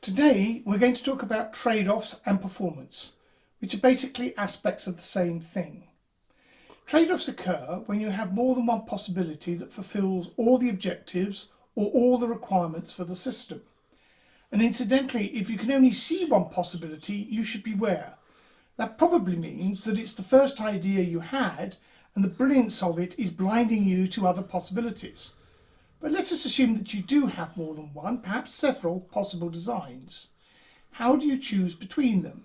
Today we're going to talk about trade-offs and performance, which are basically aspects of the same thing. Trade-offs occur when you have more than one possibility that fulfills all the objectives or all the requirements for the system. And incidentally, if you can only see one possibility, you should beware. That probably means that it's the first idea you had and the brilliance of it is blinding you to other possibilities. But let us assume that you do have more than one, perhaps several possible designs. How do you choose between them?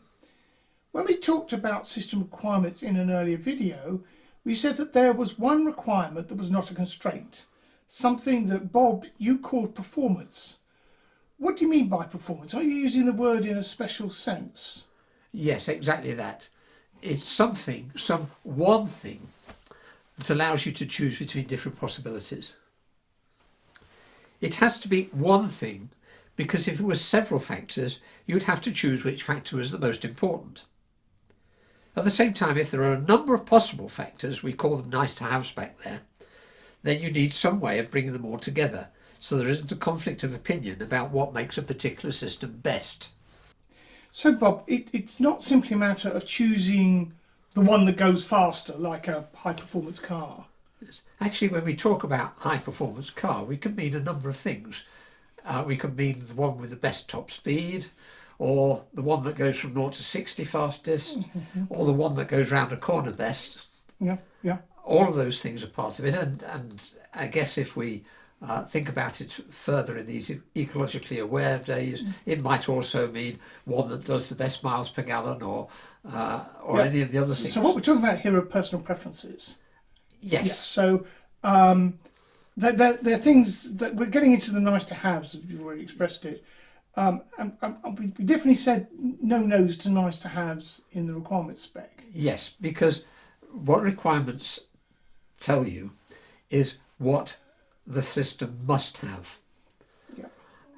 When we talked about system requirements in an earlier video, we said that there was one requirement that was not a constraint, something that, Bob, you called performance. What do you mean by performance? Are you using the word in a special sense? Yes, exactly that. It's something, some one thing that allows you to choose between different possibilities. It has to be one thing because if it were several factors, you'd have to choose which factor was the most important. At the same time, if there are a number of possible factors, we call them nice to haves back there, then you need some way of bringing them all together so there isn't a conflict of opinion about what makes a particular system best. So Bob, it's not simply a matter of choosing the one that goes faster, like a high-performance car. Actually, when we talk about high-performance car, we can mean a number of things. We can mean the one with the best top speed, or the one that goes from 0 to 60 fastest, or the one that goes round a corner best. Yeah. All of those things are part of it, and I guess if we think about it further in these ecologically aware days, it might also mean one that does the best miles per gallon, or any of the other things. So what we're talking about here are personal preferences. Yes. Yeah, so there are things that we're getting into the nice to haves, as you've already expressed it. And we definitely said no-nos to nice to haves in the requirements spec. Yes, because what requirements tell you is what the system must have. Yeah.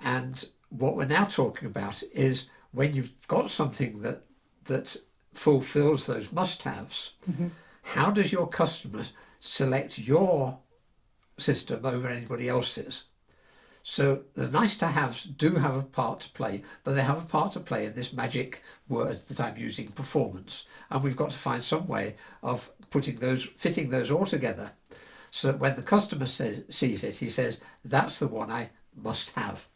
And what we're now talking about is when you've got something that fulfills those must-haves, how does your customer select your system over anybody else's? So the nice to haves do have a part to play, but they have a part to play in this magic word that I'm using, performance. And we've got to find some way of fitting those all together so that when the customer sees it, he says, that's the one I must have.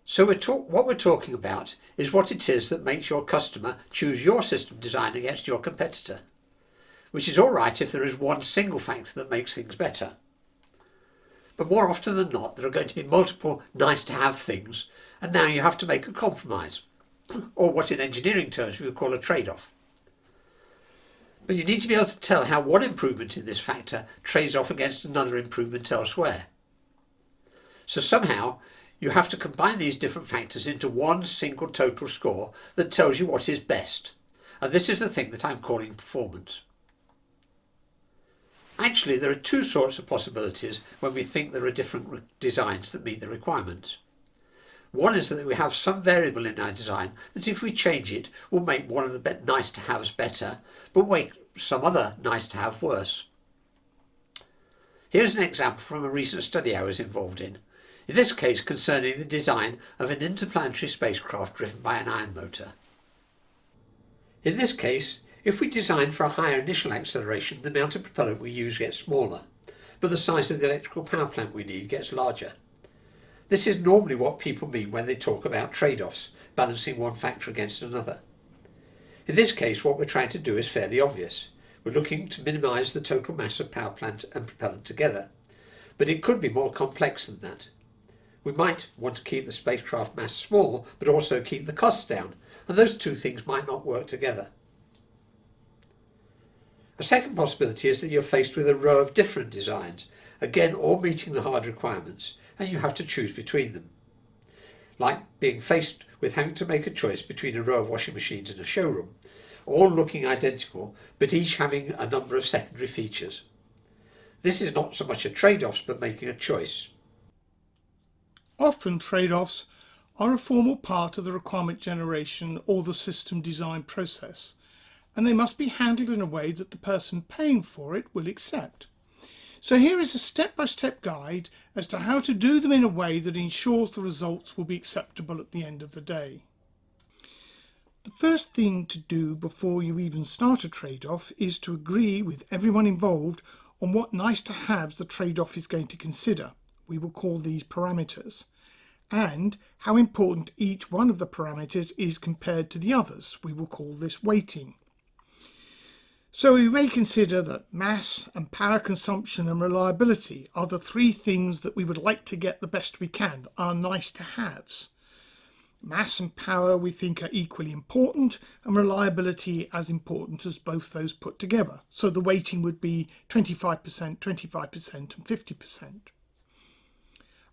So what we're talking about is what it is that makes your customer choose your system design against your competitor, which is all right if there is one single factor that makes things better. But more often than not, there are going to be multiple nice-to-have things, and now you have to make a compromise, or what in engineering terms we would call a trade-off. But you need to be able to tell how one improvement in this factor trades off against another improvement elsewhere. So somehow, you have to combine these different factors into one single total score that tells you what is best. And this is the thing that I'm calling performance. Actually, there are two sorts of possibilities when we think there are different designs that meet the requirements. One is that we have some variable in our design that if we change it will make one of the nice-to-haves better, but make some other nice-to-have worse. Here's an example from a recent study I was involved in this case concerning the design of an interplanetary spacecraft driven by an ion motor. In this case, if we design for a higher initial acceleration, the amount of propellant we use gets smaller, but the size of the electrical power plant we need gets larger. This is normally what people mean when they talk about trade-offs, balancing one factor against another. In this case, what we're trying to do is fairly obvious. We're looking to minimise the total mass of power plant and propellant together, but it could be more complex than that. We might want to keep the spacecraft mass small, but also keep the costs down, and those two things might not work together. A second possibility is that you're faced with a row of different designs, again all meeting the hard requirements, and you have to choose between them. Like being faced with having to make a choice between a row of washing machines in a showroom, all looking identical, but each having a number of secondary features. This is not so much a trade-off, but making a choice. Often trade-offs are a formal part of the requirement generation or the system design process, and they must be handled in a way that the person paying for it will accept. So here is a step-by-step guide as to how to do them in a way that ensures the results will be acceptable at the end of the day. The first thing to do before you even start a trade-off is to agree with everyone involved on what nice-to-haves the trade-off is going to consider. We will call these parameters, and how important each one of the parameters is compared to the others. We will call this weighting. So we may consider that mass and power consumption and reliability are the three things that we would like to get the best we can, are nice-to-haves. Mass and power we think are equally important, and reliability as important as both those put together. So the weighting would be 25%, 25% and 50%.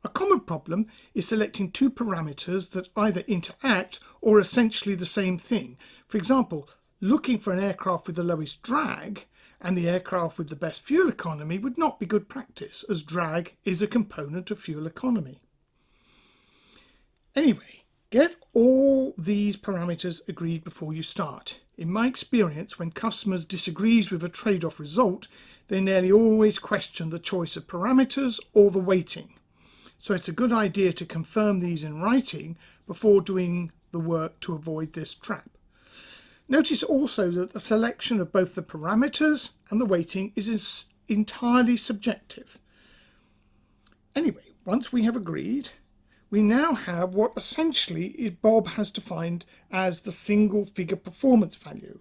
A common problem is selecting two parameters that either interact or are essentially the same thing. For example, looking for an aircraft with the lowest drag and the aircraft with the best fuel economy would not be good practice, as drag is a component of fuel economy. Anyway, get all these parameters agreed before you start. In my experience, when customers disagree with a trade-off result, they nearly always question the choice of parameters or the weighting. So it's a good idea to confirm these in writing before doing the work to avoid this trap. Notice also that the selection of both the parameters and the weighting is entirely subjective. Anyway, once we have agreed, we now have what essentially Bob has defined as the single figure performance value.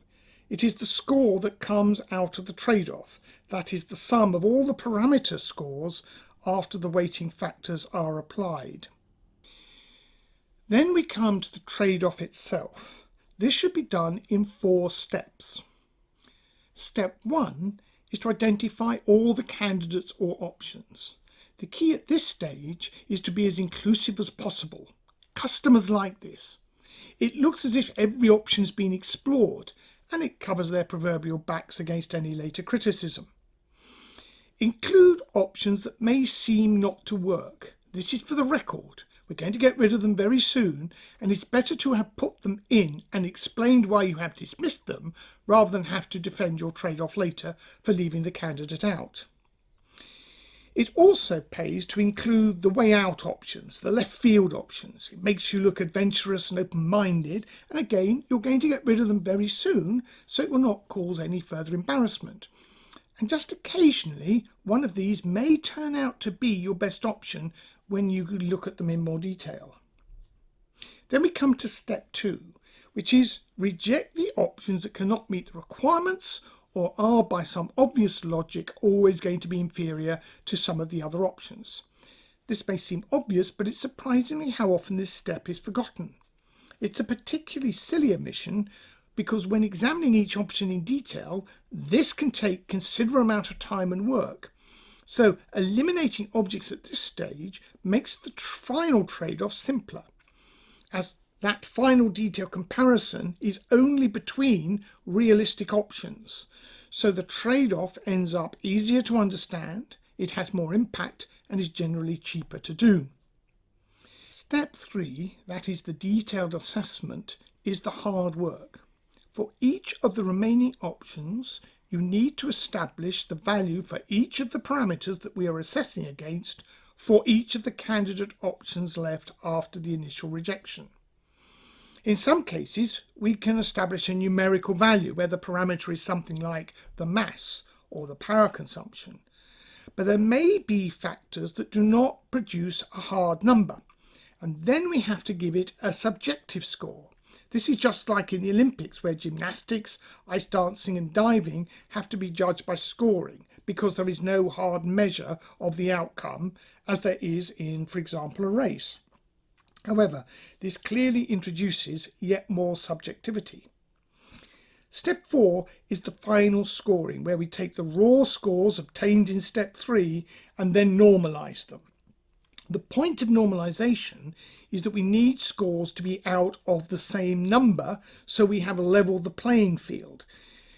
It is the score that comes out of the trade-off. That is the sum of all the parameter scores after the weighting factors are applied. Then we come to the trade-off itself. This should be done in 4 steps. Step 1 is to identify all the candidates or options. The key at this stage is to be as inclusive as possible. Customers like this. It looks as if every option has been explored, and it covers their proverbial backs against any later criticism. Include options that may seem not to work. This is for the record. We're going to get rid of them very soon, and it's better to have put them in and explained why you have dismissed them rather than have to defend your trade-off later for leaving the candidate out. It also pays to include the way out options, the left field options. It makes you look adventurous and open-minded, and again, you're going to get rid of them very soon, so it will not cause any further embarrassment. And just occasionally, one of these may turn out to be your best option when you look at them in more detail. Then we come to step 2, which is reject the options that cannot meet the requirements or are by some obvious logic always going to be inferior to some of the other options. This may seem obvious, but it's surprisingly how often this step is forgotten. It's a particularly silly omission because when examining each option in detail, this can take a considerable amount of time and work. So eliminating objects at this stage makes the final trade-off simpler, as that final detail comparison is only between realistic options. So the trade-off ends up easier to understand, it has more impact, and is generally cheaper to do. Step 3, that is the detailed assessment, is the hard work. For each of the remaining options, you need to establish the value for each of the parameters that we are assessing against for each of the candidate options left after the initial rejection. In some cases, we can establish a numerical value where the parameter is something like the mass or the power consumption. But there may be factors that do not produce a hard number, and then we have to give it a subjective score. This is just like in the Olympics, where gymnastics, ice dancing and diving have to be judged by scoring because there is no hard measure of the outcome as there is in, for example, a race. However, this clearly introduces yet more subjectivity. Step 4 is the final scoring, where we take the raw scores obtained in step 3 and then normalise them. The point of normalisation is that we need scores to be out of the same number so we have leveled the playing field.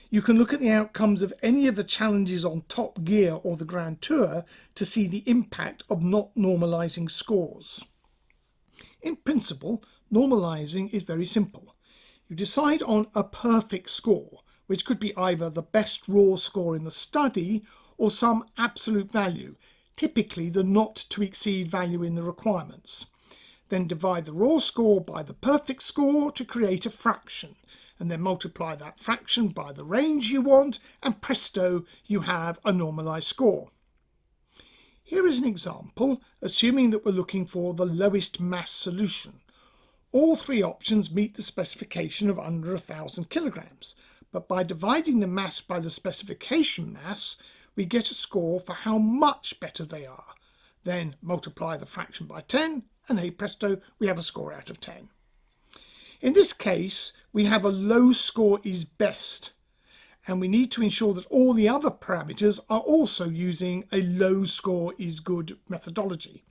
You can look at the outcomes of any of the challenges on Top Gear or the Grand Tour to see the impact of not normalising scores. In principle, normalising is very simple. You decide on a perfect score, which could be either the best raw score in the study or some absolute value, typically the not to exceed value in the requirements. Then divide the raw score by the perfect score to create a fraction, and then multiply that fraction by the range you want, and presto, you have a normalized score. Here is an example, assuming that we're looking for the lowest mass solution. All three options meet the specification of under 1,000 kilograms, but by dividing the mass by the specification mass, we get a score for how much better they are. Then multiply the fraction by 10, and hey presto, we have a score out of 10. In this case, we have a low score is best, and we need to ensure that all the other parameters are also using a low score is good methodology.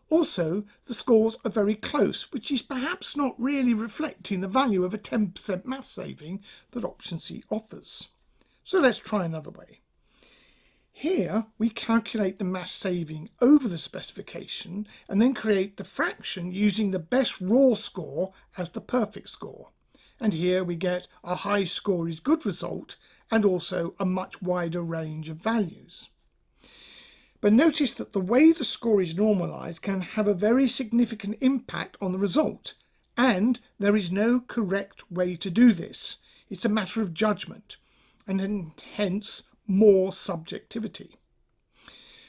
Also, the scores are very close, which is perhaps not really reflecting the value of a 10% mass saving that option C offers. So let's try another way. Here we calculate the mass saving over the specification and then create the fraction using the best raw score as the perfect score. And here we get a high score is good result and also a much wider range of values. But notice that the way the score is normalized can have a very significant impact on the result, and there is no correct way to do this. It's a matter of judgment and hence more subjectivity.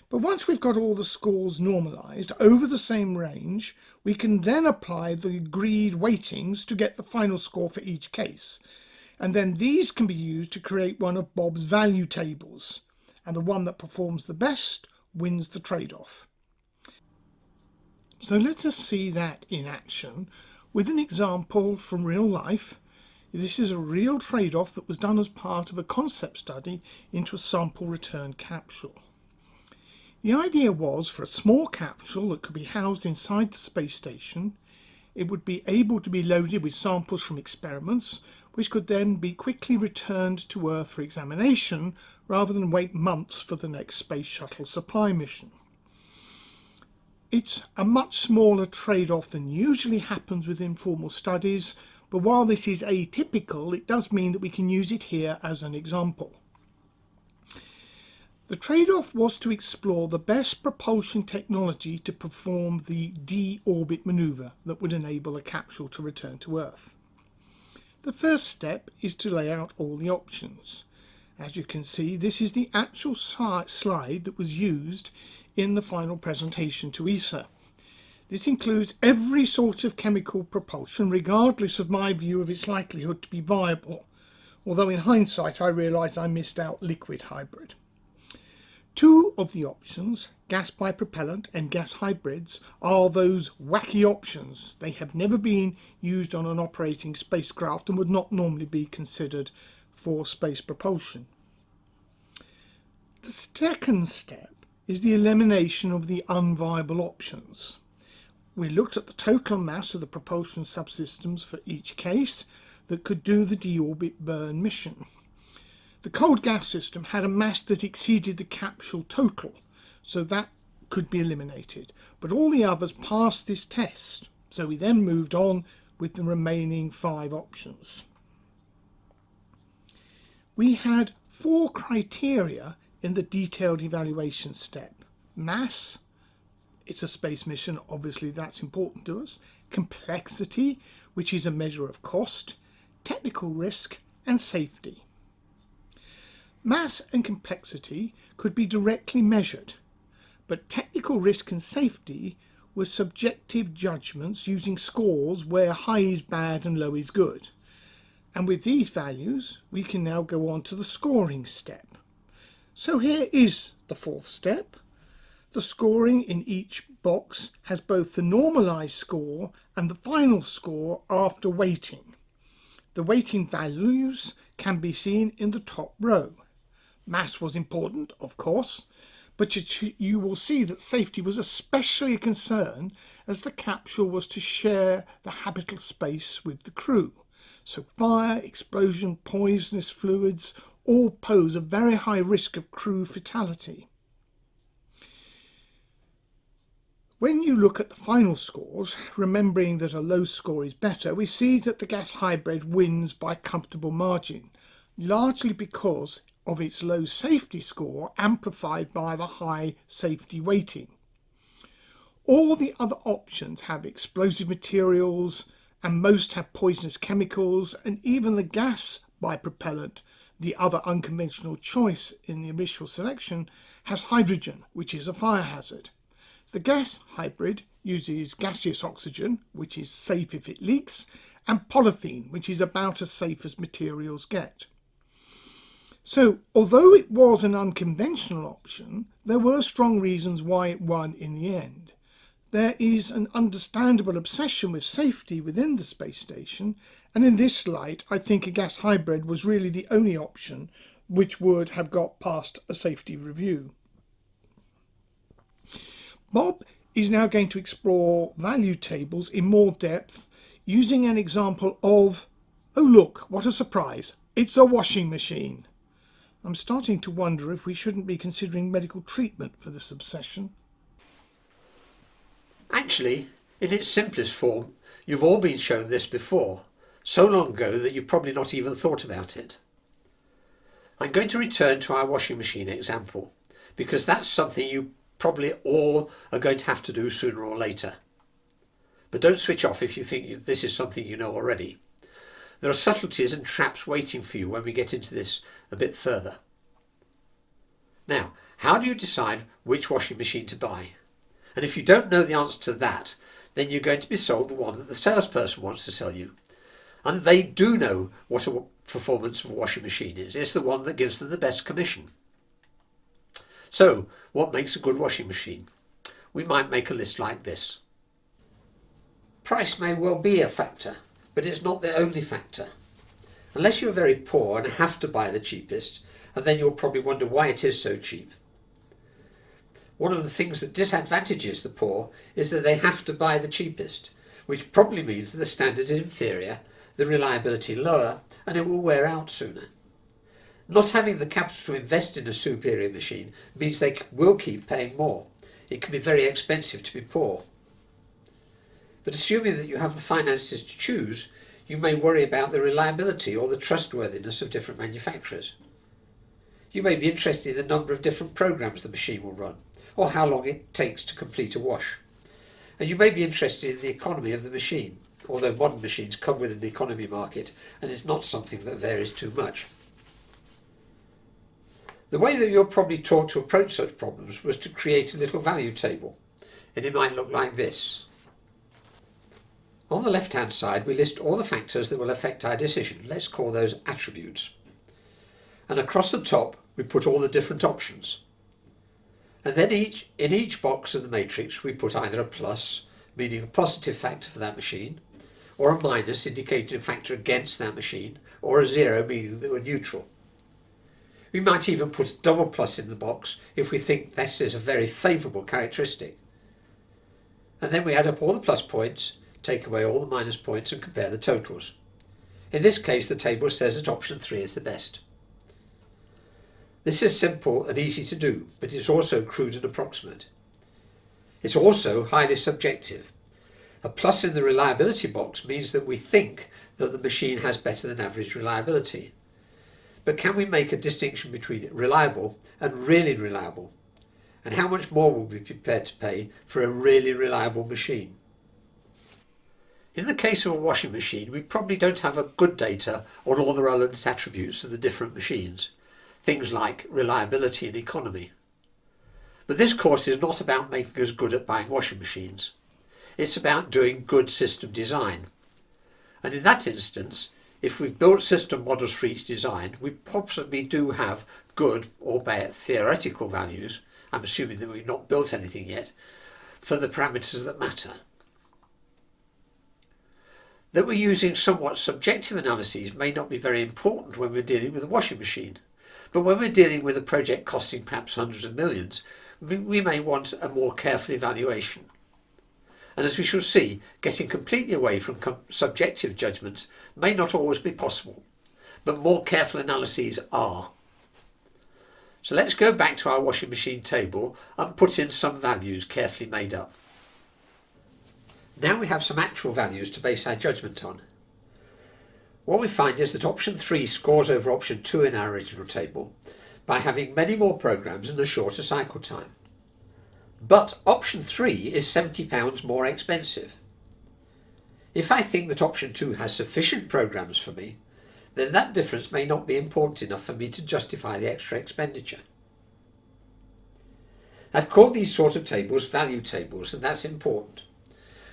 But once we've got all the scores normalized over the same range, we can then apply the agreed weightings to get the final score for each case. And then these can be used to create one of Bob's value tables. And the one that performs the best wins the trade-off. So let us see that in action with an example from real life. This is a real trade-off that was done as part of a concept study into a sample return capsule. The idea was for a small capsule that could be housed inside the space station, it would be able to be loaded with samples from experiments, which could then be quickly returned to Earth for examination rather than wait months for the next space shuttle supply mission. It's a much smaller trade-off than usually happens with informal studies, but while this is atypical, it does mean that we can use it here as an example. The trade-off was to explore the best propulsion technology to perform the de-orbit manoeuvre that would enable a capsule to return to Earth. The first step is to lay out all the options. As you can see, this is the actual slide that was used in the final presentation to ESA. This includes every sort of chemical propulsion, regardless of my view of its likelihood to be viable, although in hindsight I realise I missed out liquid hybrid. Two of the options, gas by propellant and gas hybrids, are those wacky options. They have never been used on an operating spacecraft and would not normally be considered for space propulsion. The second step is the elimination of the unviable options. We looked at the total mass of the propulsion subsystems for each case that could do the deorbit burn mission. The cold gas system had a mass that exceeded the capsule total, so that could be eliminated. But all the others passed this test, so we then moved on with the remaining 5 options. We had 4 criteria in the detailed evaluation step. Mass, it's a space mission, obviously that's important to us. Complexity, which is a measure of cost. Technical risk and safety. Mass and complexity could be directly measured, but technical risk and safety were subjective judgments using scores where high is bad and low is good. And with these values, we can now go on to the scoring step. So here is the 4th step. The scoring in each box has both the normalized score and the final score after weighting. The weighting values can be seen in the top row. Mass was important, of course, but you will see that safety was especially a concern as the capsule was to share the habitable space with the crew. So fire, explosion, poisonous fluids all pose a very high risk of crew fatality. When you look at the final scores, remembering that a low score is better, we see that the gas hybrid wins by a comfortable margin, largely because of its low safety score amplified by the high safety weighting. All the other options have explosive materials, and most have poisonous chemicals, and even the gas bipropellant, the other unconventional choice in the initial selection, has hydrogen, which is a fire hazard. The gas hybrid uses gaseous oxygen, which is safe if it leaks, and polythene, which is about as safe as materials get. So, although it was an unconventional option, there were strong reasons why it won in the end. There is an understandable obsession with safety within the space station, and in this light, I think a gas hybrid was really the only option which would have got past a safety review. Bob is now going to explore value tables in more depth using an example of, oh look, what a surprise, it's a washing machine. I'm starting to wonder if we shouldn't be considering medical treatment for this obsession. Actually, in its simplest form, you've all been shown this before, so long ago that you've probably not even thought about it. I'm going to return to our washing machine example, because that's something you probably all are going to have to do sooner or later. But don't switch off if you think this is something you know already. There are subtleties and traps waiting for you when we get into this a bit further. Now, how do you decide which washing machine to buy? And if you don't know the answer to that, then you're going to be sold the one that the salesperson wants to sell you. And they do know what a performance of a washing machine is. It's the one that gives them the best commission. So, what makes a good washing machine? We might make a list like this. Price may well be a factor, but it's not the only factor. Unless you're very poor and have to buy the cheapest, and then you'll probably wonder why it is so cheap. One of the things that disadvantages the poor is that they have to buy the cheapest, which probably means that the standard is inferior, the reliability lower, and it will wear out sooner. Not having the capital to invest in a superior machine means they will keep paying more. It can be very expensive to be poor. But assuming that you have the finances to choose, you may worry about the reliability or the trustworthiness of different manufacturers. You may be interested in the number of different programs the machine will run, or how long it takes to complete a wash. And you may be interested in the economy of the machine, although modern machines come with an economy market and it's not something that varies too much. The way that you're probably taught to approach such problems was to create a little value table, and it might look like this. On the left-hand side, we list all the factors that will affect our decision. Let's call those attributes. And across the top, we put all the different options. And then in each box of the matrix, we put either a plus, meaning a positive factor for that machine, or a minus, indicating a factor against that machine, or a zero, meaning that we're neutral. We might even put a double plus in the box if we think this is a very favourable characteristic. And then we add up all the plus points, take away all the minus points and compare the totals. In this case, the table says that option 3 is the best. This is simple and easy to do, but it's also crude and approximate. It's also highly subjective. A plus in the reliability box means that we think that the machine has better than average reliability. But can we make a distinction between reliable and really reliable? And how much more will we be prepared to pay for a really reliable machine? In the case of a washing machine, we probably don't have a good data on all the relevant attributes of the different machines, things like reliability and economy. But this course is not about making us good at buying washing machines. It's about doing good system design. And in that instance, if we've built system models for each design, we possibly do have good, albeit theoretical values, I'm assuming that we've not built anything yet, for the parameters that matter. That we're using somewhat subjective analyses may not be very important when we're dealing with a washing machine, but when we're dealing with a project costing perhaps hundreds of millions, we may want a more careful evaluation. And as we shall see, getting completely away from subjective judgments may not always be possible, but more careful analyses are. So let's go back to our washing machine table and put in some values carefully made up. Now we have some actual values to base our judgment on. What we find is that option 3 scores over option 2 in our original table by having many more programs and a shorter cycle time. But option 3 is £70 more expensive. If I think that option 2 has sufficient programs for me, then that difference may not be important enough for me to justify the extra expenditure. I've called these sort of tables value tables, and that's important.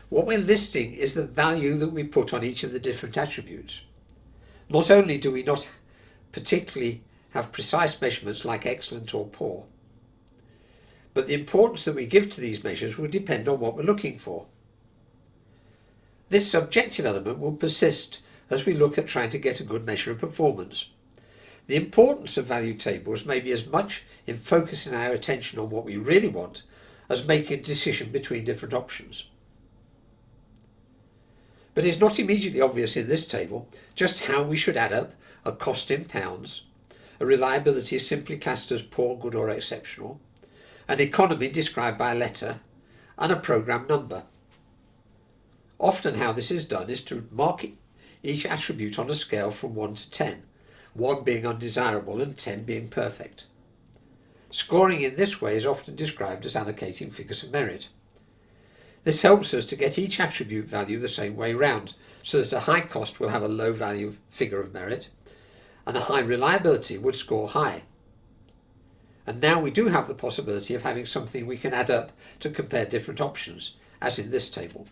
What we're listing is the value that we put on each of the different attributes. Not only do we not particularly have precise measurements like excellent or poor, but the importance that we give to these measures will depend on what we're looking for. This subjective element will persist as we look at trying to get a good measure of performance. The importance of value tables may be as much in focusing our attention on what we really want as making a decision between different options. But it's not immediately obvious in this table just how we should add up a cost in pounds, a reliability is simply classed as poor, good or exceptional, an economy described by a letter, and a program number. Often how this is done is to mark each attribute on a scale from 1 to 10, 1 being undesirable and 10 being perfect. Scoring in this way is often described as allocating figures of merit. This helps us to get each attribute value the same way round, so that a high cost will have a low value figure of merit, and a high reliability would score high. And now we do have the possibility of having something we can add up to compare different options, as in this table.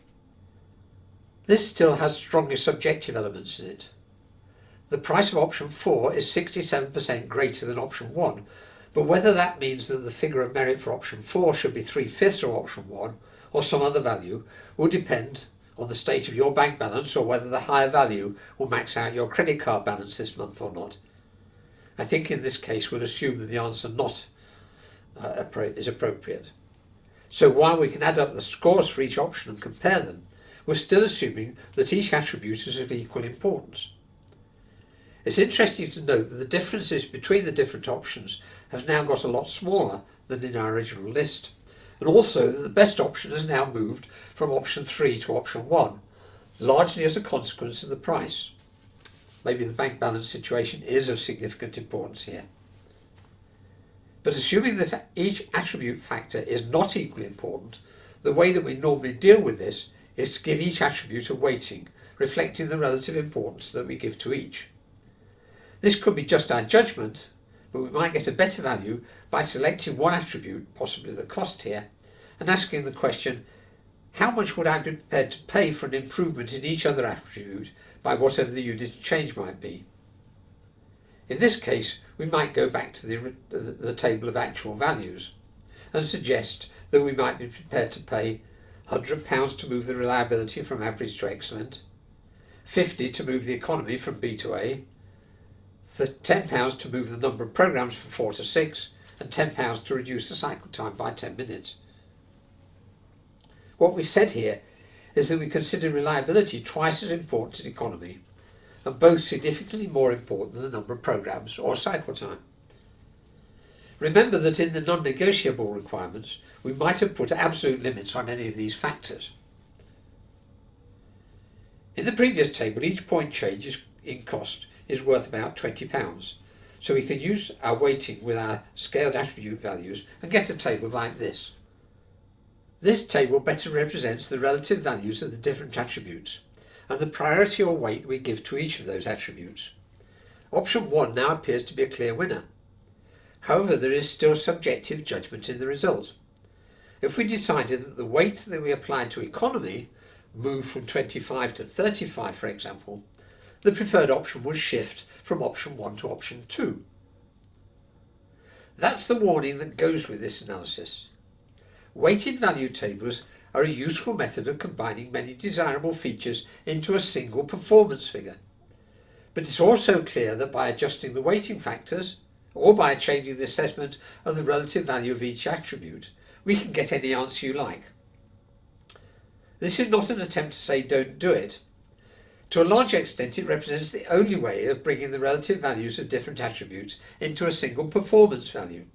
This still has strongly subjective elements in it. The price of option 4 is 67% greater than option 1, but whether that means that the figure of merit for option 4 should be 3/5 of option 1 or some other value will depend on the state of your bank balance or whether the higher value will max out your credit card balance this month or not. I think in this case we'll assume that the answer not is appropriate. So while we can add up the scores for each option and compare them, we're still assuming that each attribute is of equal importance. It's interesting to note that the differences between the different options have now got a lot smaller than in our original list, and also that the best option has now moved from option 3 to option 1, largely as a consequence of the price. Maybe the bank balance situation is of significant importance here. But assuming that each attribute factor is not equally important, the way that we normally deal with this is to give each attribute a weighting, reflecting the relative importance that we give to each. This could be just our judgment, but we might get a better value by selecting one attribute, possibly the cost here, and asking the question, how much would I be prepared to pay for an improvement in each other attribute by whatever the unit of change might be? In this case, we might go back to the table of actual values and suggest that we might be prepared to pay £100 to move the reliability from average to excellent, £50 to move the economy from B to A, £10 to move the number of programs from 4 to 6, and £10 to reduce the cycle time by 10 minutes. What we've said here is that we consider reliability twice as important as economy, and both significantly more important than the number of programs or cycle time. Remember that in the non-negotiable requirements, we might have put absolute limits on any of these factors. In the previous table, each point change in cost is worth about £20, so we can use our weighting with our scaled attribute values and get a table like this. This table better represents the relative values of the different attributes and the priority or weight we give to each of those attributes. Option 1 now appears to be a clear winner. However, there is still subjective judgment in the result. If we decided that the weight that we applied to economy moved from 25 to 35, for example, the preferred option would shift from option 1 to option 2. That's the warning that goes with this analysis. Weighted value tables are a useful method of combining many desirable features into a single performance figure. But it's also clear that by adjusting the weighting factors, or by changing the assessment of the relative value of each attribute, we can get any answer you like. This is not an attempt to say don't do it. To a large extent, it represents the only way of bringing the relative values of different attributes into a single performance value.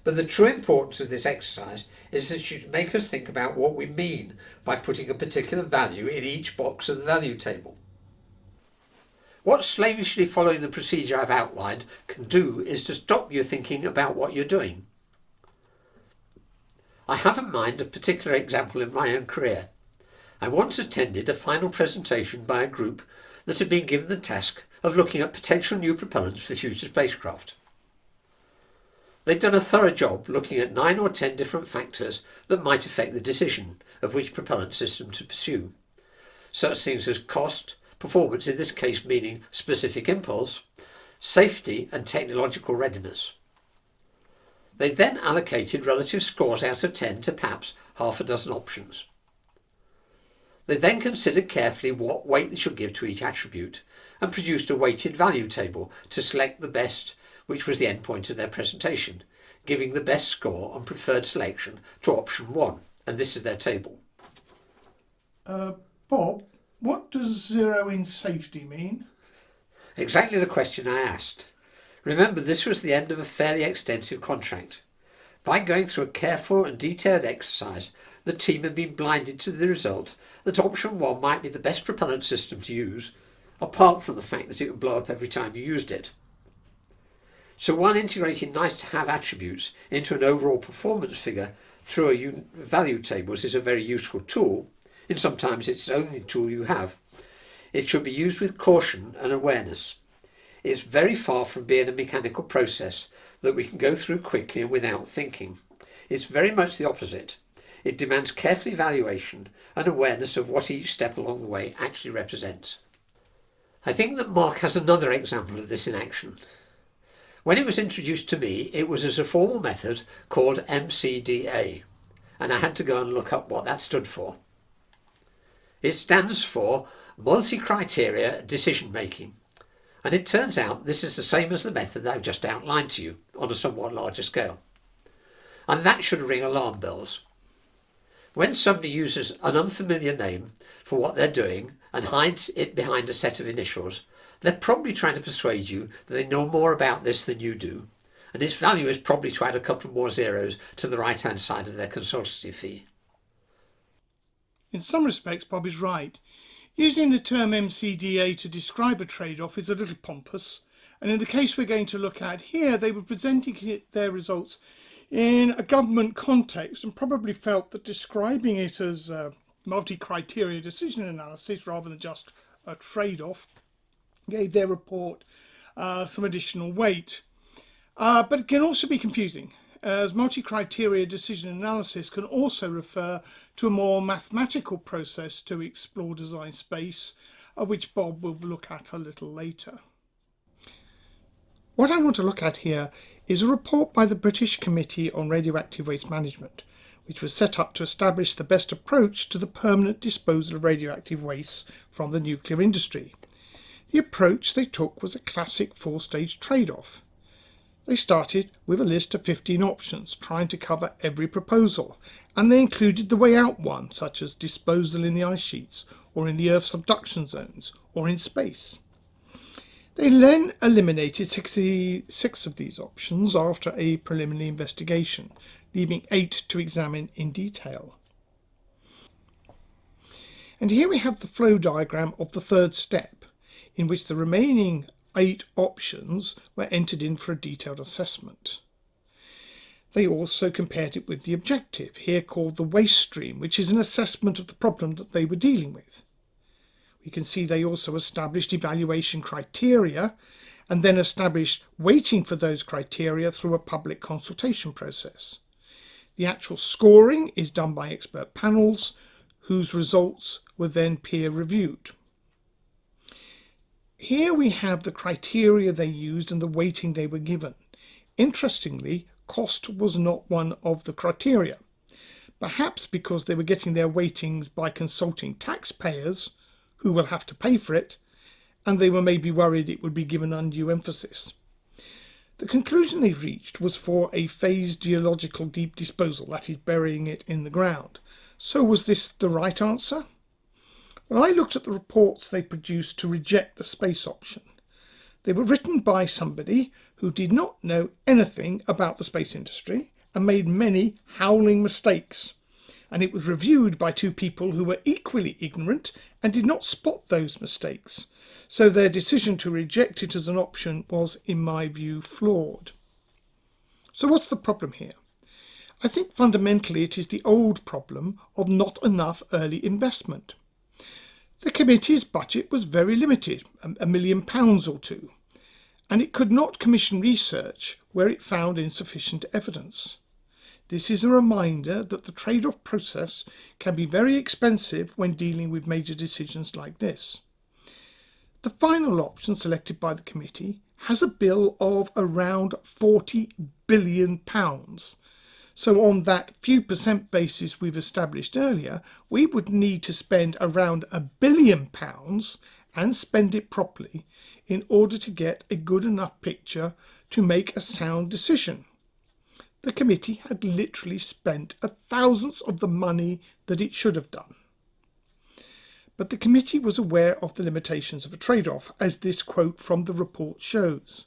But the true importance of this exercise is that it should make us think about what we mean by putting a particular value in each box of the value table. What slavishly following the procedure I've outlined can do is to stop you thinking about what you're doing. I have in mind a particular example in my own career. I once attended a final presentation by a group that had been given the task of looking at potential new propellants for future spacecraft. They'd done a thorough job looking at 9 or 10 different factors that might affect the decision of which propellant system to pursue. Such things as cost, performance, in this case meaning specific impulse, safety and technological readiness. They then allocated relative scores out of 10 to perhaps half a dozen options. They then considered carefully what weight they should give to each attribute and produced a weighted value table to select the best, which was the end point of their presentation, giving the best score on preferred selection to option 1, and this is their table. Bob, what does 0 in safety mean? Exactly the question I asked. Remember, this was the end of a fairly extensive contract. By going through a careful and detailed exercise, the team had been blinded to the result that option 1 might be the best propellant system to use, apart from the fact that it would blow up every time you used it. So while integrating nice-to-have attributes into an overall performance figure through a value tables is a very useful tool, and sometimes it's the only tool you have, it should be used with caution and awareness. It's very far from being a mechanical process that we can go through quickly and without thinking. It's very much the opposite. It demands careful evaluation and awareness of what each step along the way actually represents. I think that Mark has another example of this in action. When it was introduced to me, it was as a formal method called MCDA, and I had to go and look up what that stood for. It stands for Multi-Criteria Decision Making, and it turns out this is the same as the method that I've just outlined to you on a somewhat larger scale. And that should ring alarm bells. When somebody uses an unfamiliar name for what they're doing and hides it behind a set of initials, they're probably trying to persuade you that they know more about this than you do, and its value is probably to add a couple more zeros to the right-hand side of their consultancy fee. In some respects, Bob is right. Using the term MCDA to describe a trade-off is a little pompous, and in the case we're going to look at here, they were presenting their results in a government context and probably felt that describing it as a multi-criteria decision analysis rather than just a trade-off gave their report some additional weight. But it can also be confusing, as multi-criteria decision analysis can also refer to a more mathematical process to explore design space, which Bob will look at a little later. What I want to look at here is a report by the British Committee on Radioactive Waste Management, which was set up to establish the best approach to the permanent disposal of radioactive waste from the nuclear industry. The approach they took was a classic 4-stage trade-off. They started with a list of 15 options, trying to cover every proposal, and they included the way out one, such as disposal in the ice sheets, or in the Earth's subduction zones, or in space. They then eliminated 66 of these options after a preliminary investigation, leaving 8 to examine in detail. And here we have the flow diagram of the third step, in which the remaining 8 options were entered in for a detailed assessment. They also compared it with the objective, here called the waste stream, which is an assessment of the problem that they were dealing with. We can see they also established evaluation criteria and then established weighting for those criteria through a public consultation process. The actual scoring is done by expert panels, whose results were then peer reviewed. Here we have the criteria they used and the weighting they were given. Interestingly, cost was not one of the criteria, perhaps because they were getting their weightings by consulting taxpayers who will have to pay for it, and they were maybe worried it would be given undue emphasis. The conclusion they reached was for a phased geological deep disposal, that is, burying it in the ground. So was this the right answer? Well, I looked at the reports they produced to reject the space option. They were written by somebody who did not know anything about the space industry and made many howling mistakes. And it was reviewed by 2 people who were equally ignorant and did not spot those mistakes. so their decision to reject it as an option was, in my view, flawed. So what's the problem here? I think fundamentally it is the old problem of not enough early investment. The committee's budget was very limited, £1 million or two, and it could not commission research where it found insufficient evidence. This is a reminder that the trade-off process can be very expensive when dealing with major decisions like this. The final option selected by the committee has a bill of around £40 billion. So on that few percent basis we've established earlier, we would need to spend around £1 billion and spend it properly in order to get a good enough picture to make a sound decision. The committee had literally spent a thousandth of the money that it should have done. But the committee was aware of the limitations of a trade-off, as this quote from the report shows.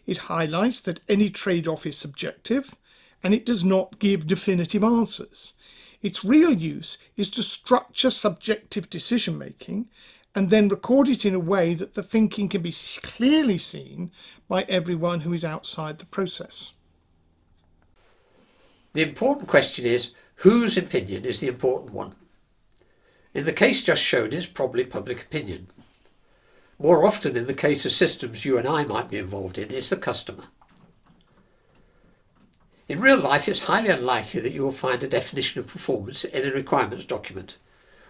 It highlights that any trade-off is subjective, and it does not give definitive answers. Its real use is to structure subjective decision-making and then record it in a way that the thinking can be clearly seen by everyone who is outside the process. The important question is, whose opinion is the important one? In the case just shown, it's probably public opinion. More often, in the case of systems you and I might be involved in, it's the customer. In real life, it's highly unlikely that you will find a definition of performance in a requirements document,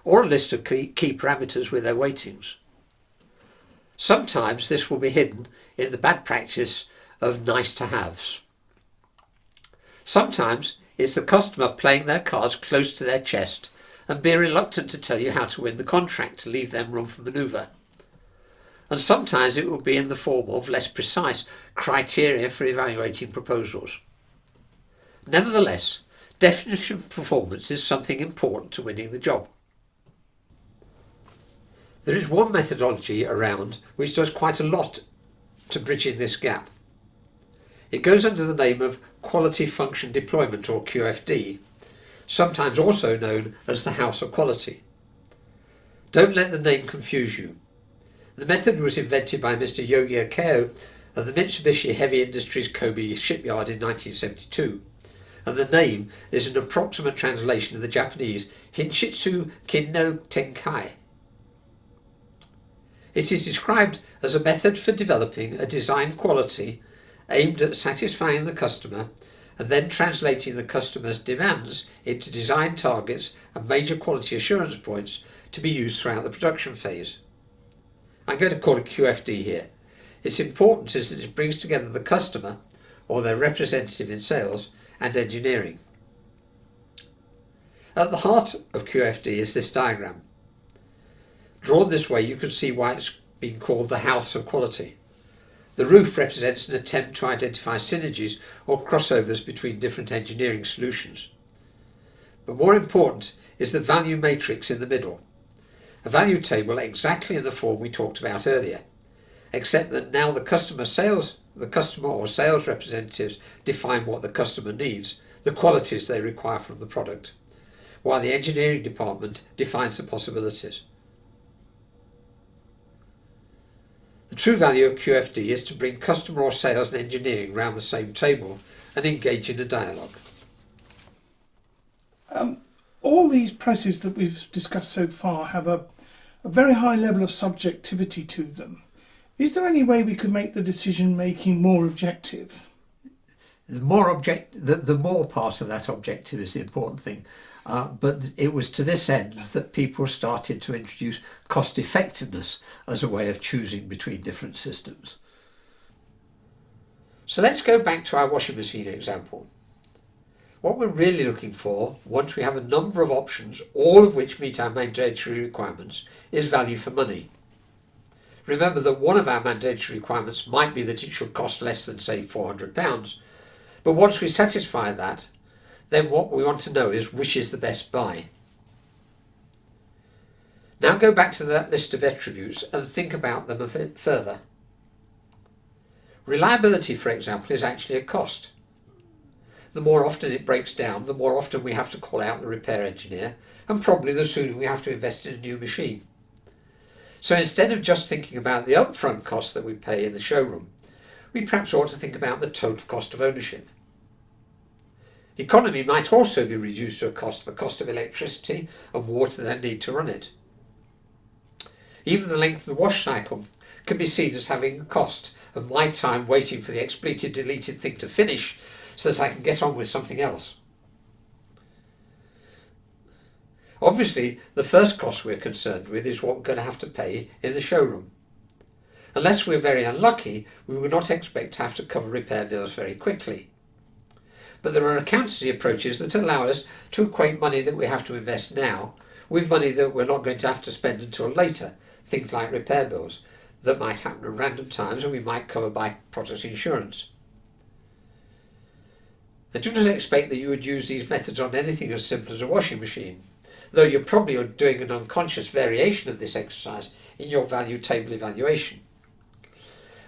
or a list of key parameters with their weightings. Sometimes this will be hidden in the bad practice of nice-to-haves. Sometimes it's the customer playing their cards close to their chest and being reluctant to tell you how to win the contract to leave them room for manoeuvre. And sometimes it will be in the form of less precise criteria for evaluating proposals. Nevertheless, definition of performance is something important to winning the job. There is one methodology around which does quite a lot to bridging this gap. It goes under the name of Quality Function Deployment, or QFD, sometimes also known as the House of Quality. Don't let the name confuse you. The method was invented by Mr. Yogi Akeo of the Mitsubishi Heavy Industries Kobe shipyard in 1972, and the name is an approximate translation of the Japanese Hinshitsu Kinno Tenkai. It is described as a method for developing a design quality aimed at satisfying the customer and then translating the customer's demands into design targets and major quality assurance points to be used throughout the production phase. I'm going to call it QFD here. Its importance is that it brings together the customer, or their representative in sales, and engineering. At the heart of QFD is this diagram. Drawn this way, you can see why it's been called the House of Quality. The roof represents an attempt to identify synergies or crossovers between different engineering solutions. But more important is the value matrix in the middle. A value table exactly in the form we talked about earlier, except that now the customer or sales representatives define what the customer needs, the qualities they require from the product, while the engineering department defines the possibilities. The true value of QFD is to bring customer or sales and engineering round the same table and engage in a dialogue. All these processes that we've discussed so far have a very high level of subjectivity to them. Is there any way we could make the decision making more objective? The more part of that objective is the important thing. But it was to this end that people started to introduce cost effectiveness as a way of choosing between different systems. So let's go back to our washing machine example. What we're really looking for, once we have a number of options, all of which meet our mandatory requirements, is value for money. Remember that one of our mandatory requirements might be that it should cost less than, say, £400, but once we satisfy that, then what we want to know is which is the best buy. Now go back to that list of attributes and think about them a bit further. Reliability, for example, is actually a cost. The more often it breaks down, the more often we have to call out the repair engineer, and probably the sooner we have to invest in a new machine. So instead of just thinking about the upfront cost that we pay in the showroom, we perhaps ought to think about the total cost of ownership. Economy might also be reduced to the cost of electricity and water that need to run it. Even the length of the wash cycle can be seen as having a cost of my time waiting for the expletive deleted thing to finish so that I can get on with something else. Obviously, the first cost we're concerned with is what we're going to have to pay in the showroom. Unless we're very unlucky, we will not expect to have to cover repair bills very quickly. But there are accountancy approaches that allow us to equate money that we have to invest now with money that we're not going to have to spend until later, things like repair bills that might happen at random times and we might cover by product insurance. I do not expect that you would use these methods on anything as simple as a washing machine, though you're probably doing an unconscious variation of this exercise in your value table evaluation.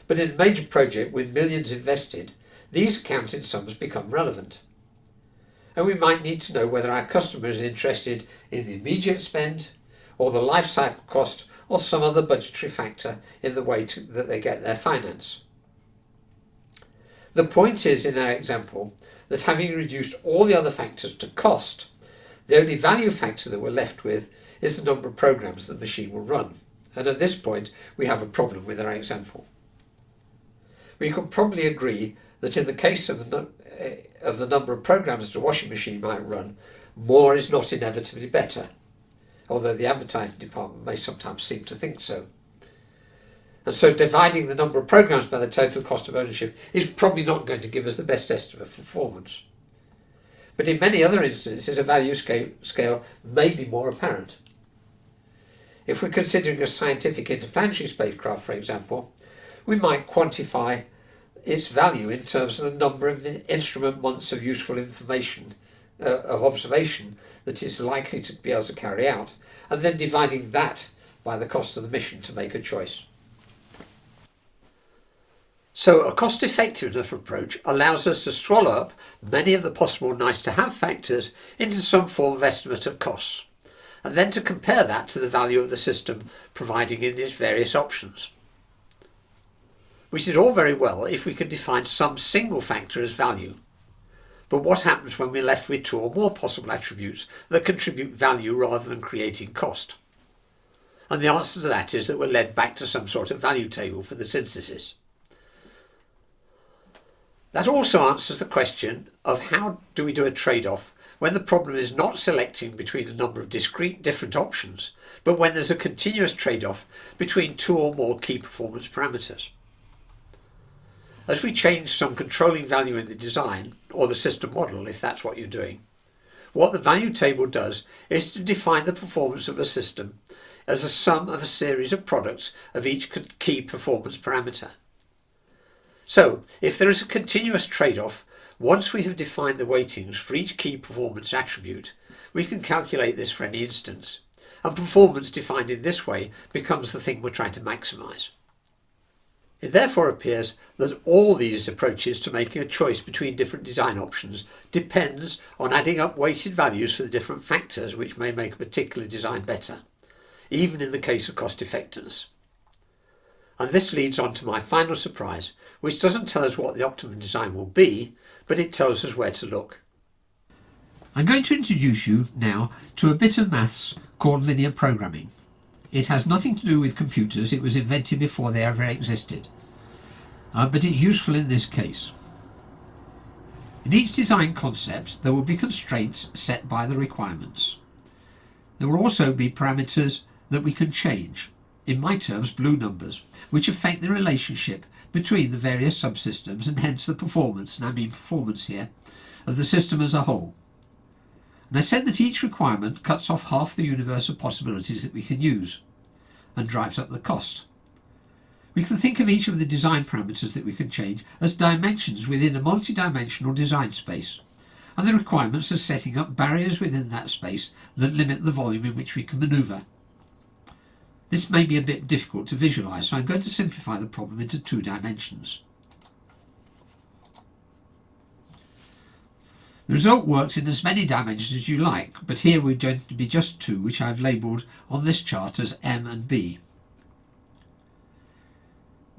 But in a major project with millions invested, these accounting sums become relevant. And we might need to know whether our customer is interested in the immediate spend, or the life cycle cost, or some other budgetary factor in the way that they get their finance. The point is, in our example, that having reduced all the other factors to cost, the only value factor that we're left with is the number of programs that the machine will run. And at this point, we have a problem with our example. We could probably agree that in the case of the number of programs that a washing machine might run, more is not inevitably better, although the advertising department may sometimes seem to think so. And so dividing the number of programs by the total cost of ownership is probably not going to give us the best estimate of performance. But in many other instances, a value scale may be more apparent. If we're considering a scientific interplanetary spacecraft, for example, we might quantify its value in terms of the number of instrument months of useful information, of observation that it's likely to be able to carry out, and then dividing that by the cost of the mission to make a choice. So a cost-effectiveness approach allows us to swallow up many of the possible nice-to-have factors into some form of estimate of costs, and then to compare that to the value of the system providing in its various options. Which is all very well if we could define some single factor as value. But what happens when we're left with two or more possible attributes that contribute value rather than creating cost? And the answer to that is that we're led back to some sort of value table for the synthesis. That also answers the question of how do we do a trade-off when the problem is not selecting between a number of discrete different options, but when there's a continuous trade-off between two or more key performance parameters. As we change some controlling value in the design, or the system model if that's what you're doing, what the value table does is to define the performance of a system as a sum of a series of products of each key performance parameter. So, if there is a continuous trade-off, once we have defined the weightings for each key performance attribute, we can calculate this for any instance, and performance defined in this way becomes the thing we're trying to maximise. It therefore appears that all these approaches to making a choice between different design options depends on adding up weighted values for the different factors which may make a particular design better, even in the case of cost effectiveness. And this leads on to my final surprise, which doesn't tell us what the optimum design will be, but it tells us where to look. I'm going to introduce you now to a bit of maths called linear programming. It has nothing to do with computers, it was invented before they ever existed. But it's useful in this case. In each design concept there will be constraints set by the requirements. There will also be parameters that we can change, in my terms blue numbers, which affect the relationship between the various subsystems and hence the performance, and I mean performance here, of the system as a whole. And I said that each requirement cuts off half the universe of possibilities that we can use and drives up the cost. We can think of each of the design parameters that we can change as dimensions within a multi-dimensional design space, and the requirements are setting up barriers within that space that limit the volume in which we can manoeuvre. This may be a bit difficult to visualise, so I'm going to simplify the problem into 2 dimensions. The result works in as many dimensions as you like, but here we're going to be just 2, which I've labelled on this chart as M and B.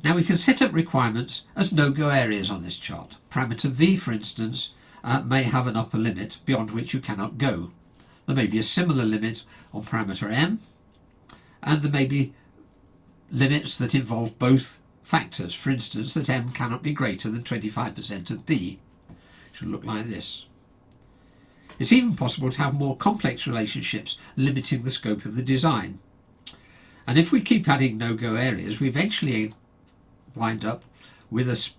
Now we can set up requirements as no-go areas on this chart. Parameter v, for instance, may have an upper limit beyond which you cannot go. There may be a similar limit on parameter m, and there may be limits that involve both factors. For instance, that m cannot be greater than 25% of b. It should look like this. It's even possible to have more complex relationships limiting the scope of the design. And if we keep adding no-go areas, we eventually wind up with a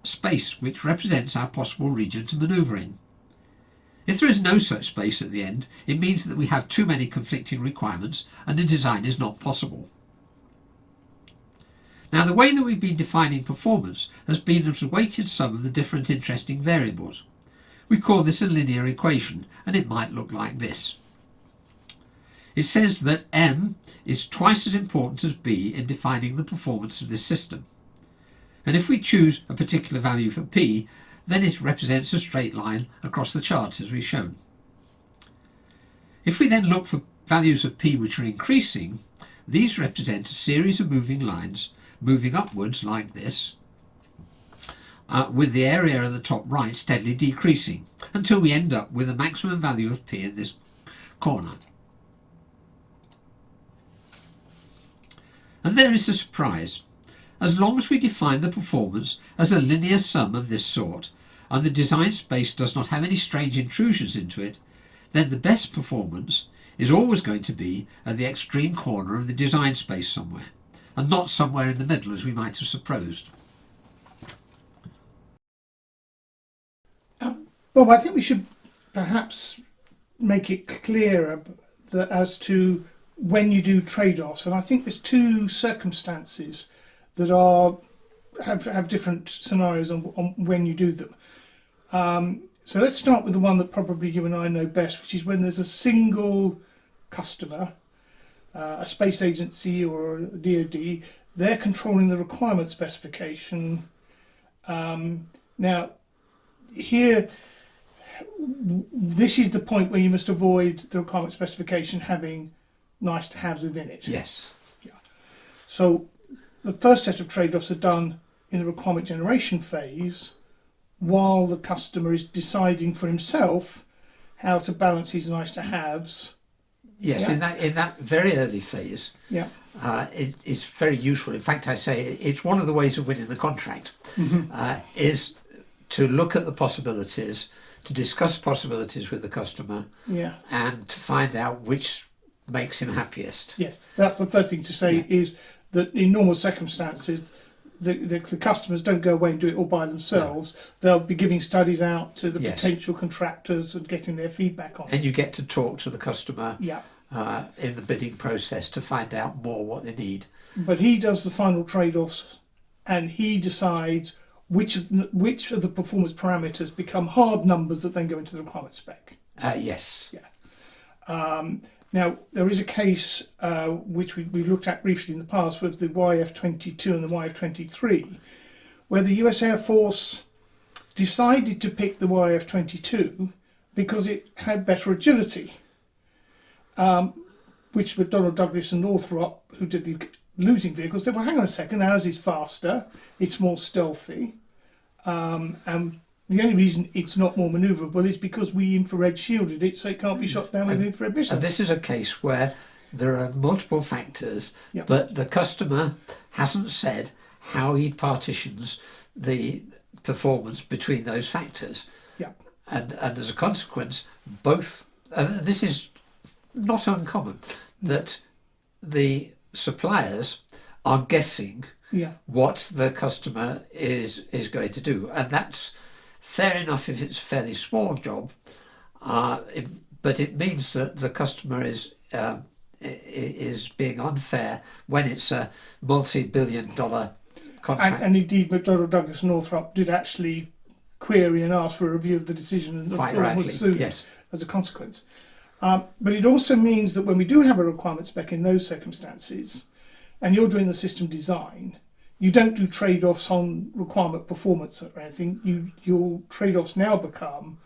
space which represents our possible region to manoeuvre in. If there is no such space at the end, it means that we have too many conflicting requirements and the design is not possible. Now, the way that we've been defining performance has been as a weighted sum of the different interesting variables. We call this a linear equation, and it might look like this. It says that m is twice as important as b in defining the performance of this system. And if we choose a particular value for p, then it represents a straight line across the chart as we've shown. If we then look for values of p which are increasing, these represent a series of moving lines moving upwards like this, with the area at the top right steadily decreasing until we end up with a maximum value of p in this corner. And there is a surprise. As long as we define the performance as a linear sum of this sort, and the design space does not have any strange intrusions into it, then the best performance is always going to be at the extreme corner of the design space somewhere, and not somewhere in the middle as we might have supposed. Bob, I think we should perhaps make it clearer as to when you do trade-offs, and I think there's two circumstances that have different scenarios on when you do them. So let's start with the one that probably you and I know best, which is when there's a single customer, a space agency or a DoD. They're controlling the requirement specification. Now, here, this is the point where you must avoid the requirement specification having nice to haves within it. Yes. Yeah. So the first set of trade-offs are done in the requirement generation phase, while the customer is deciding for himself how to balance his nice to haves. Yes, Yeah. in that very early phase, Yeah. it's very useful. In fact, I say it's one of the ways of winning the contract, is to look at the possibilities, to discuss possibilities with the customer, Yeah. and to find out which makes him happiest. Yes. That's the first thing to say, is that in normal circumstances, the customers don't go away and do it all by themselves. No. They'll be giving studies out to the potential contractors and getting their feedback on it. And you get to talk to the customer in the bidding process to find out more what they need. But he does the final trade-offs, and he decides which of the performance parameters become hard numbers that then go into the requirement spec. Yes. Yeah. Now, there is a case which we looked at briefly in the past with the YF-22 and the YF-23, where the US Air Force decided to pick the YF-22 because it had better agility, which were Donald Douglas and Northrop, who did the losing vehicles, said, well, hang on a second, ours is faster, it's more stealthy, and the only reason it's not more manoeuvrable is because we infrared shielded it, so it can't be shot down with infrared missiles. And this is a case where there are multiple factors, but the customer hasn't said how he partitions the performance between those factors. Yeah. And as a consequence, both, and this is not uncommon, that the suppliers are guessing what the customer is going to do, and that's fair enough if it's a fairly small job, but it means that the customer is being unfair when it's a multi-billion-dollar contract. And indeed, McDonnell Douglas Northrop did actually query and ask for a review of the decision, and quite rightly, was sued yes, as a consequence. But it also means that when we do have a requirement spec in those circumstances, and you're doing the system design, you don't do trade-offs on requirement performance or anything. Your trade-offs now become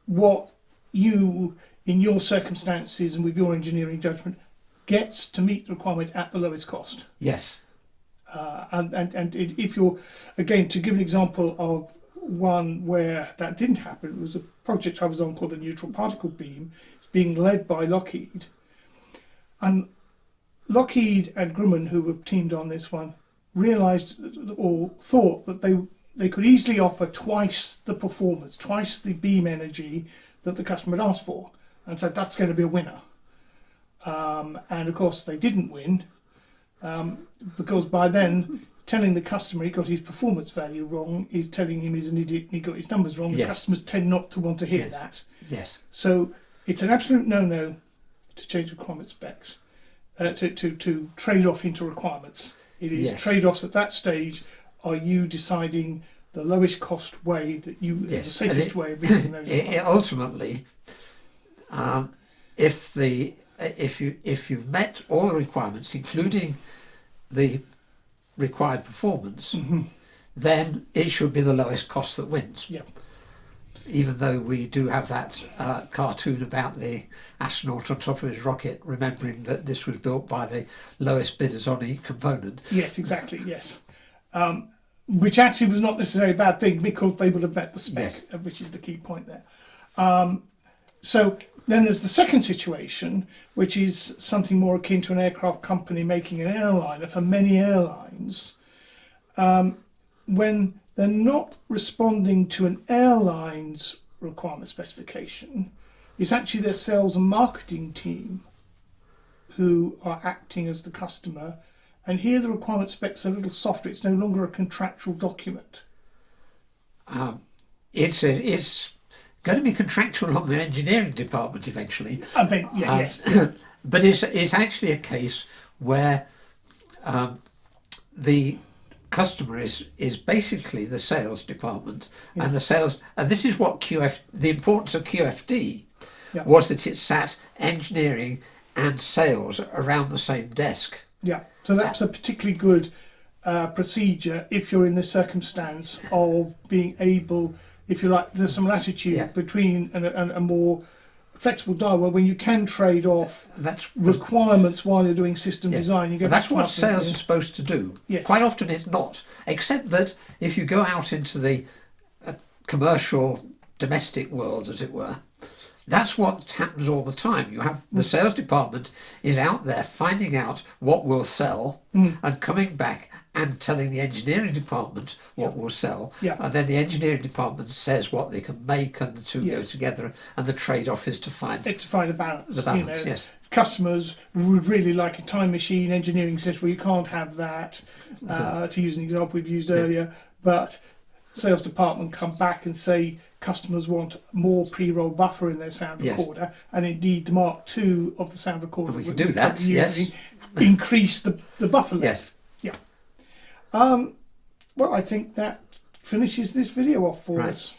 what you, in your circumstances and with your engineering judgment, gets to meet the requirement at the lowest cost. Yes. And if you're, again, to give an example of one where that didn't happen, it was a project I was on called the Neutral Particle Beam. It's being led by Lockheed. And Lockheed and Grumman, who were teamed on this one, realised or thought that they could easily offer twice the performance, twice the beam energy that the customer had asked for. And so that's going to be a winner. And of course they didn't win, because by then telling the customer he got his performance value wrong is telling him he's an idiot and he got his numbers wrong. Yes. Customers tend not to want to hear Yes. that. Yes. So it's an absolute no-no to change requirement specs, to trade off into requirements. It is Yes. trade-offs at that stage. Are you deciding the lowest cost way that you, the Yes. safest way of meeting those requirements? Ultimately, if you've met all the requirements, including the required performance, then it should be the lowest cost that wins. Yeah. Even though we do have that cartoon about the astronaut on top of his rocket, remembering that this was built by the lowest bidders on each component. Yes, exactly, yes. Which actually was not necessarily a bad thing, because they would have met the spec, Yes. which is the key point there. So then there's the second situation, which is something more akin to an aircraft company making an airliner for many airlines. When they're not responding to an airline's requirement specification, it's actually their sales and marketing team who are acting as the customer. And here the requirement specs are a little softer. It's no longer a contractual document. It's going to be contractual on the engineering department eventually. I think, yes. But it's actually a case where the customer is basically the sales department, and the sales, and this is what the importance of QFD was, that it sat engineering and sales around the same desk. Yeah, so that's a particularly good procedure if you're in the circumstance of being able, if you like, there's some latitude between a more flexible dialogue when you can trade off requirements while you're doing system design. You go that's what sales is supposed to do. Yes. Quite often it's not, except that if you go out into the commercial, domestic world, as it were, that's what happens all the time. You have the sales department is out there finding out what will sell and coming back and telling the engineering department what will sell, and then the engineering department says what they can make, and the two go together, and the trade-off is to find a balance. The balance, yes. Customers would really like a time machine. Engineering says, well, you can't have that, to use an example we've used earlier, but sales department come back and say customers want more pre-roll buffer in their sound recorder, and indeed the Mark II of the sound recorder we can do that, increase the buffer length. Yes. Well, I think that finishes this video off for us.